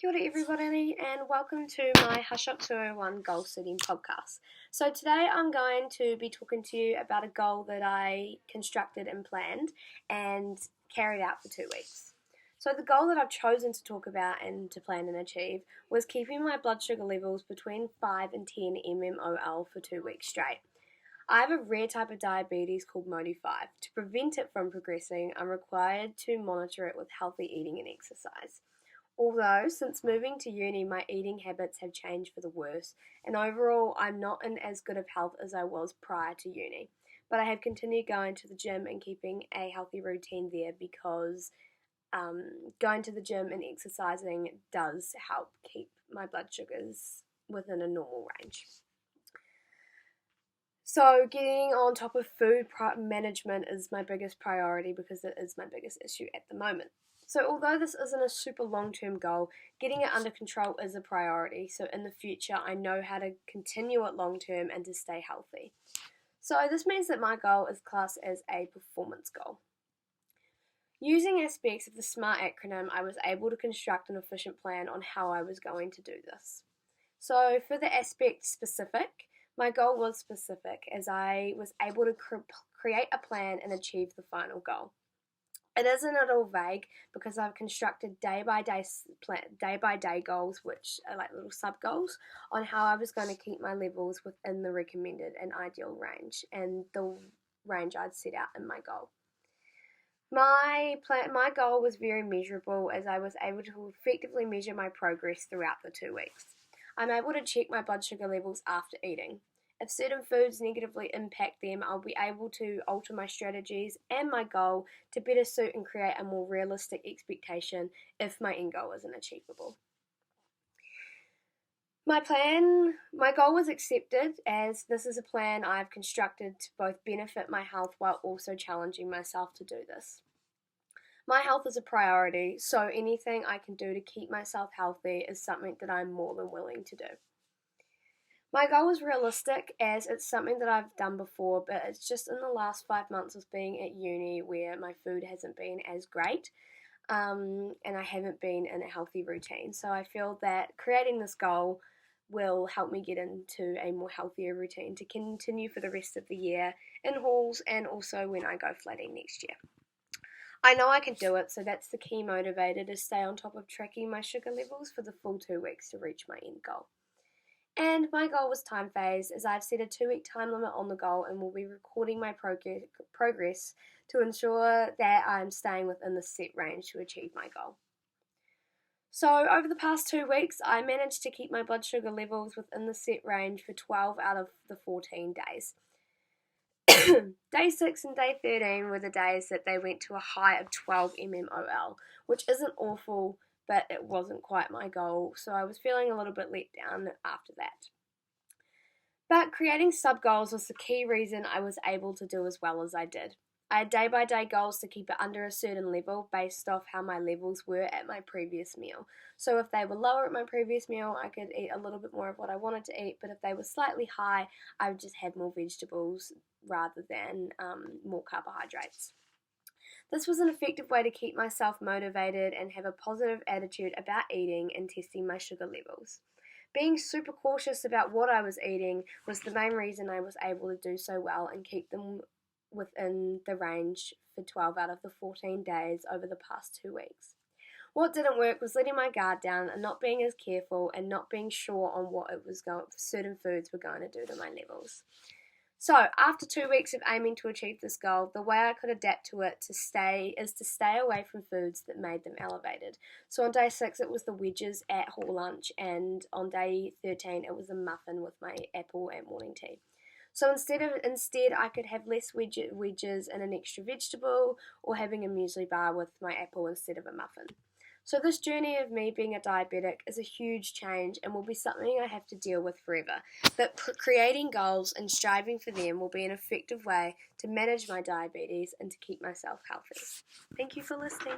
Kia ora everybody and welcome to my HSHUP201 goal setting podcast. So today I'm going to be talking to you about a goal that I constructed and planned and carried out for 2 weeks. So the goal that I've chosen to talk about and to plan and achieve was keeping my blood sugar levels between 5 and 10 mmol for 2 weeks straight. I have a rare type of diabetes called MODY5. To prevent it from progressing, I'm required to monitor it with healthy eating and exercise. Although, since moving to uni, my eating habits have changed for the worse, and overall I'm not in as good of health as I was prior to uni. But I have continued going to the gym and keeping a healthy routine there because going to the gym and exercising does help keep my blood sugars within a normal range. So getting on top of food management is my biggest priority because it is my biggest issue at the moment. So although this isn't a super long-term goal, getting it under control is a priority. So in the future, I know how to continue it long-term and to stay healthy. So this means that my goal is classed as a performance goal. Using aspects of the SMART acronym, I was able to construct an efficient plan on how I was going to do this. So for the aspect specific, my goal was specific as I was able to create a plan and achieve the final goal. It isn't at all vague because I've constructed day-by-day goals, which are like little sub-goals, on how I was going to keep my levels within the recommended and ideal range and the range I'd set out in my goal. My goal was very measurable as I was able to effectively measure my progress throughout the 2 weeks. I'm able to check my blood sugar levels after eating. If certain foods negatively impact them, I'll be able to alter my strategies and my goal to better suit and create a more realistic expectation if my end goal isn't achievable. My goal was accepted as this is a plan I've constructed to both benefit my health while also challenging myself to do this. My health is a priority, so anything I can do to keep myself healthy is something that I'm more than willing to do. My goal is realistic as it's something that I've done before, but it's just in the last 5 months of being at uni where my food hasn't been as great and I haven't been in a healthy routine. So I feel that creating this goal will help me get into a more healthier routine to continue for the rest of the year in halls and also when I go flatting next year. I know I can do it, so that's the key motivator to stay on top of tracking my sugar levels for the full 2 weeks to reach my end goal. And my goal was time phased as I've set a 2-week time limit on the goal and will be recording my progress to ensure that I'm staying within the set range to achieve my goal. So over the past 2 weeks, I managed to keep my blood sugar levels within the set range for 12 out of the 14 days. Day 6 and day 13 were the days that they went to a high of 12 mmol, which isn't awful, but it wasn't quite my goal, so I was feeling a little bit let down after that. But creating sub-goals was the key reason I was able to do as well as I did. I had day-by-day goals to keep it under a certain level based off how my levels were at my previous meal. So if they were lower at my previous meal, I could eat a little bit more of what I wanted to eat, but if they were slightly high, I would just have more vegetables rather than more carbohydrates. This was an effective way to keep myself motivated and have a positive attitude about eating and testing my sugar levels. Being super cautious about what I was eating was the main reason I was able to do so well and keep them within the range for 12 out of the 14 days over the past 2 weeks. What didn't work was letting my guard down and not being as careful and not being sure on what certain foods were going to do to my levels. So, after 2 weeks of aiming to achieve this goal, the way I could adapt to it to stay away from foods that made them elevated. So on day 6 it was the wedges at hall lunch, and on day 13 it was a muffin with my apple at morning tea. So instead I could have less wedges and an extra vegetable, or having a muesli bar with my apple instead of a muffin. So this journey of me being a diabetic is a huge change and will be something I have to deal with forever. But creating goals and striving for them will be an effective way to manage my diabetes and to keep myself healthy. Thank you for listening.